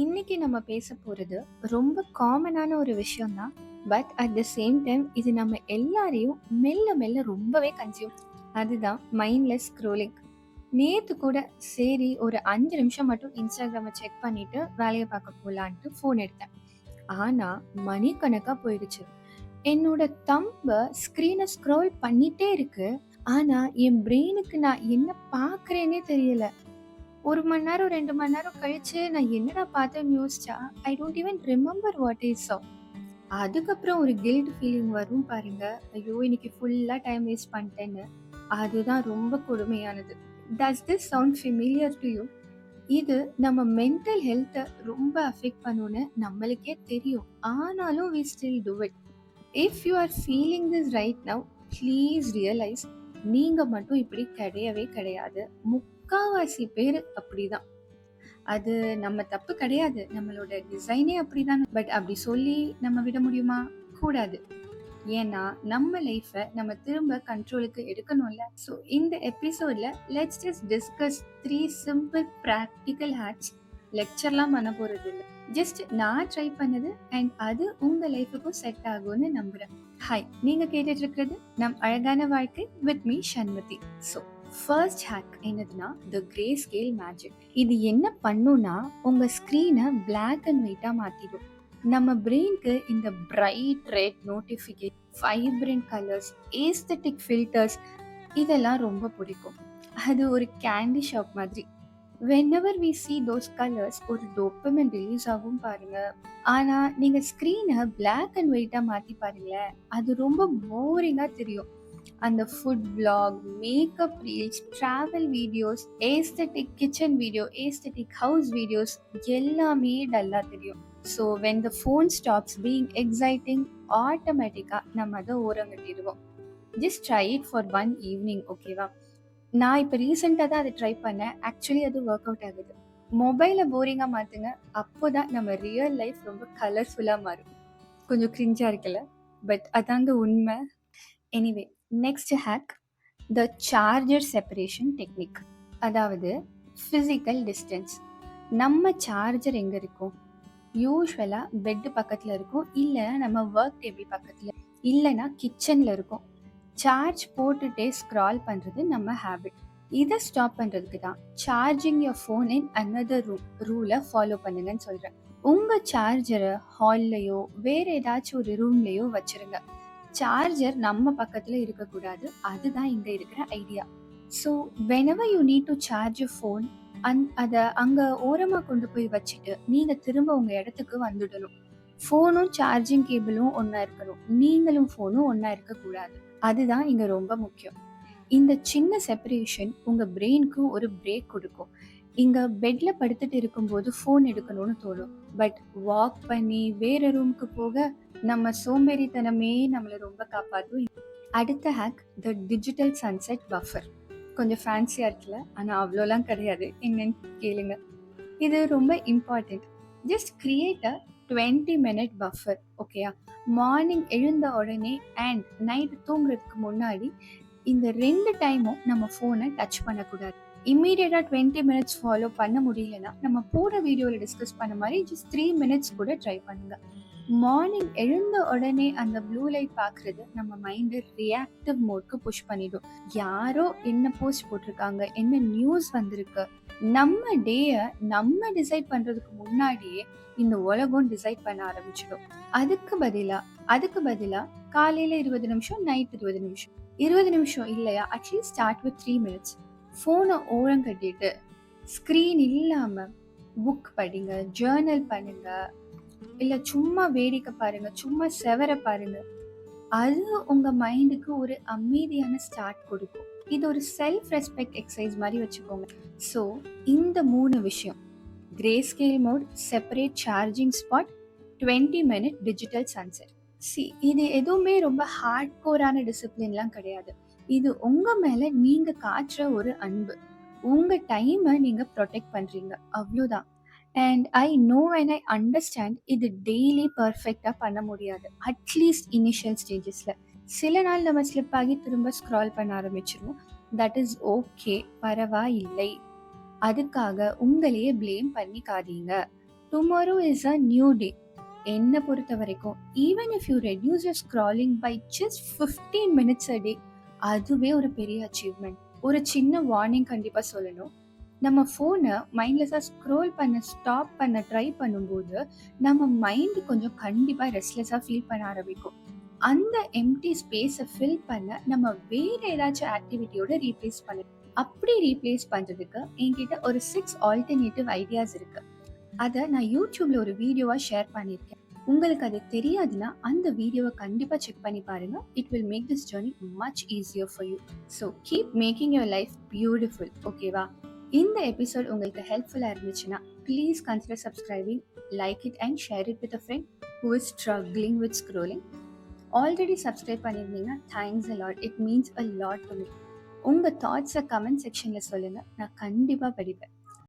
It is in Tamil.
இன்னைக்கு நம்ம பேச போறது ரொம்ப காமனான ஒரு விஷயம் தான். But at the same time இது நம்ம எல்லாரையும் மெல்ல மெல்ல ரொம்பவே கன்சியூம். அதுதான் மைண்ட்லெஸ் ஸ்க்ரோலிங். நேத்து கூட சரி ஒரு 5 நிமிஷம் மட்டும் இன்ஸ்டாகிராமை செக் பண்ணிட்டு வேலையை பார்க்க போலான்ட்டு ஃபோன் எடுத்தேன். ஆனா மணிக்கணக்கா போயிடுச்சு. என்னோட தம்ப ஸ்க்ரீனை ஸ்க்ரோல் பண்ணிட்டே இருக்கு. ஆனா என் பிரெயினுக்கு நான் என்ன பார்க்கறேனே தெரியல. 1 மணி நேரம், 2 மணி நேரம் கழிச்சு நான் என்னடா பார்த்தேன்னு யோசிச்சா, I don't even remember what I சா. அதுக்கப்புறம் ஒரு கில்ட் ஃபீலிங் வரும் பாருங்க. ஐயோ! இன்னைக்கு ஃபுல்லா டைம் வேஸ்ட் பண்ணிட்டேன்னு. அதுதான் ரொம்ப கொடுமையானது. Does this sound familiar to you? இது நம்ம மென்டல் ஹெல்த்த ரொம்ப அஃபெக்ட் பண்ணும்னு நம்மளுக்கே தெரியும். ஆனாலும் we still do it. If you are feeling this right now, please realise நீங்க மட்டும் இப்படி கிடையவே கிடையாது. முக்காவாசி பேர் அப்படிதான். அது நம்ம தப்பு கிடையாது. நம்மளோட டிசைனே அப்படிதான். பட் அப்படி சொல்லி நம்ம விட முடியுமா? கூடாது. ஏன்னா நம்ம லைஃப நம்ம திரும்ப கண்ட்ரோலுக்கு எடுக்கணும்ல. ஸோ இந்த எபிசோட்ல let's just discuss 3 simple practical hacks. லெக்சர்லாம் பண்ண போறது இல்லை. ஜஸ்ட் நான் ட்ரை பண்ணது அண்ட் அது உங்க லைஃபுக்கும் செட் ஆகும்னு நம்புறேன். ஹாய், நீங்க கேட்டுட்டு இருக்கிறது நம் அழகான வாழ்க்கை with me Shanmathi. So first hack என்னதுன்னா த கிரே ஸ்கேல் மேஜிக். இது என்ன பண்ணுன்னா உங்க ஸ்க்ரீனை பிளாக் அண்ட் ஒயிட்டா மாத்திடும். நம்ம பிரெயினுக்கு இந்த bright red notification, vibrant colours, aesthetic filters இதெல்லாம் ரொம்ப பிடிக்கும். அது ஒரு கேண்டி ஷாப் மாதிரி. whenever we see those colors ஒரு டோப்பமைன் ரிலீஸ் ஆகும் பாருங்க. ஆனா நீங்க ஸ்க்ரீனை பிளாக் அண்ட் ஒயிட்டா மாத்தி பாருங்களேன், அது ரொம்ப போரிங்கா தெரியும். அந்த food vlog, makeup reels, travel videos, aesthetic kitchen video, aesthetic house videos எல்லாமே டல்லா தெரியும். So when the phone stops being exciting, ஆட்டோமேட்டிக்காக நம்ம அதை ஓரங்கட்டிடுவோம். Just try it for one evening, ஓகேவா? நான் இப்போ ரீசெண்டாக தான் அதை ட்ரை பண்ணேன். ஆக்சுவலி அது ஒர்க் அவுட் ஆகுது. மொபைலை போரிங்காக மாற்றுங்க, அப்போ தான் நம்ம ரியல் லைஃப் ரொம்ப கலர்ஃபுல்லாக மாறும். கொஞ்சம் கிரிஞ்சாக இருக்குல்ல, பட் அதாங்க உண்மை. எனிவே, நெக்ஸ்ட் ஹேக் த சார்ஜர் செப்பரேஷன் டெக்னிக். அதாவது ஃபிசிக்கல் டிஸ்டன்ஸ். நம்ம சார்ஜர் எங்கே இருக்கும்? யூஸ்வலாக பெட்டு பக்கத்தில் இருக்கும், இல்லைன்னா நம்ம ஒர்க் டேபிள் பக்கத்தில், இல்லைன்னா கிச்சனில் இருக்கும். சார்ஜ் போட்டுட்டே ஸ்க்ரால் பண்ணுறது நம்ம ஹேபிட். இதை ஸ்டாப் பண்ணுறதுக்கு தான் charging your phone in another ரூலை ஃபாலோ பண்ணுங்கன்னு சொல்கிறேன். உங்கள் சார்ஜரை ஹால்லையோ வேறு ஏதாச்சும் ஒரு ரூம்லேயோ வச்சுருங்க. சார்ஜர் நம்ம பக்கத்தில் இருக்கக்கூடாது. அதுதான் இங்கே இருக்கிற idea. So whenever you need to charge your phone, அதை அங்கே ஓரமாக கொண்டு போய் வச்சுட்டு நீங்கள் திரும்ப உங்கள் இடத்துக்கு வந்துடணும். ஃபோனும் சார்ஜிங் கேபிளும் ஒன்றா இருக்கணும், நீங்களும் ஃபோனும் ஒன்றா இருக்கக்கூடாது. அதுதான் இங்கே ரொம்ப முக்கியம். இந்த சின்ன செப்பரேஷன் உங்கள் பிரெயினுக்கு ஒரு பிரேக் கொடுக்கும். இங்கே பெட்டில் படுத்துட்டு இருக்கும்போது ஃபோன் எடுக்கணும்னு தோணும், பட் வாக் பண்ணி வேறு ரூமுக்கு போக நம்ம சோம்பேறித்தனமே நம்மளை ரொம்ப காப்பாற்றும். அடுத்த hack the digital sunset buffer. கொஞ்சம் ஃபேன்சியாக இருக்குல்ல, ஆனால் அவ்வளோலாம் கிடையாது. என்னன்னு கேளுங்க. இது ரொம்ப important. Just create a 20-minute buffer, ஓகேயா? மார்னிங் எழுந்த உடனே அண்ட் நைட் தூங்குறதுக்கு முன்னாடி இந்த 2 டைமும் நம்ம ஃபோனை டச் பண்ணக்கூடாது. இம்மீடியட்டாக 20 minutes ஃபாலோ பண்ண முடியலன்னா நம்ம போன வீடியோவில் டிஸ்கஸ் பண்ண மாதிரி ஜஸ்ட் 3 minutes கூட ட்ரை பண்ணுங்க. மார்னிங் எழுந்த உடனே அந்த ப்ளூ லைட் பார்க்குறது நம்ம மைண்டை ரியாக்டிவ் மோட்க்கு புஷ் பண்ணிடும். யாரோ என்ன போஸ்ட் போட்டிருக்காங்க, என்ன நியூஸ் வந்திருக்கு, நம்ம டேயை நம்ம டிசைட் பண்ணுறதுக்கு முன்னாடியே இந்த உலகம் டிசைட் பண்ண ஆரம்பிச்சிடும். அதுக்கு பதிலாக காலையில் 20 நிமிஷம், நைட் 20 நிமிஷம், 20 நிமிஷம் இல்லையா, அட்லீஸ்ட் ஸ்டார்ட் வித் 3 minutes. ஃபோனை ஓரம் கட்டிட்டு ஸ்க்ரீன் இல்லாமல் புக் படிங்க, ஜேர்னல் பண்ணுங்க, இல்லை சும்மா வேடிக்கை பாருங்க, சும்மா செவர பாருங்க. அது உங்க மைண்டுக்கு ஒரு அமைதியான ஸ்டார்ட் கொடுக்கும். இது ஒரு செல்ஃப் ரெஸ்பெக்ட் எக்ஸசைஸ் மாதிரி வச்சுக்கோங்க. ஸோ இந்த 3 விஷயம், grey scale mode, separate charging spot, 20-minute digital sunset. இது எதுவுமே ரொம்ப ஹார்ட் கோரான டிசிப்ளின்லாம் கிடையாது. இது உங்க மேல நீங்க காட்டுற ஒரு அன்பு. உங்க டைமை நீங்க ப்ரொடெக்ட் பண்றீங்க, அவ்வளோதான். And I know and I understand இது டெய்லி பர்ஃபெக்டாக பண்ண முடியாது. அட்லீஸ்ட் இனிஷியல் ஸ்டேஜஸில் சில நாள் நம்ம ஸ்லிப் ஆகி திரும்ப ஸ்க்ரால் பண்ண ஆரம்பிச்சிருவோம். தட் இஸ் ஓகே, பரவாயில்லை. அதுக்காக உங்களையே ப்ளேம் பண்ணிக்காதீங்க. Tomorrow is a new day. என்ன பொறுத்த வரைக்கும் even if you reduce your scrolling by just 15 minutes a day, அதுவே ஒரு பெரிய அச்சீவ்மெண்ட். ஒரு சின்ன வார்னிங் கண்டிப்பாக சொல்லணும். நம்ம ஃபோனை மைண்ட்லெஸ்ஸாக ஸ்க்ரோல் பண்ண ஸ்டாப் பண்ண ட்ரை பண்ணும்போது நம்ம மைண்டு கொஞ்சம் கண்டிப்பாக ரெஸ்ட்லெஸ்ஸாக ஃபீல் பண்ண ஆரம்பிக்கும். அந்த எம்டி ஸ்பேஸை ஃபில் பண்ண நம்ம வேற ஏதாச்சும் ஆக்டிவிட்டியோட ரீப்ளேஸ் பண்ணணும். அப்படி ரீப்ளேஸ் பண்ணுறதுக்கு என்கிட்ட ஒரு 6 ஆல்டர்னேட்டிவ் ஐடியாஸ் இருக்கு. அதை நான் யூடியூப்ல ஒரு வீடியோவா ஷேர் பண்ணியிருக்கேன். உங்களுக்கு அது தெரியாதுன்னா அந்த வீடியோவை கண்டிப்பாக செக் பண்ணி பாருங்க. It will make this journey much easier for you. So keep making your life beautiful. ஓகேவா? இந்த எபிசோட் உங்களுக்கு ஹெல்ப்ஃபுல்லாக இருந்துச்சுன்னா please consider subscribing, like it and share it with a friend who is struggling with scrolling. Already subscribe பண்ணியிருந்தீங்கன்னா thanks a lot. It means a lot to me. உங்கள் தாட்ஸை கமெண்ட் செக்ஷனில் சொல்லுங்கள், நான் கண்டிப்பாக படிப்பேன்.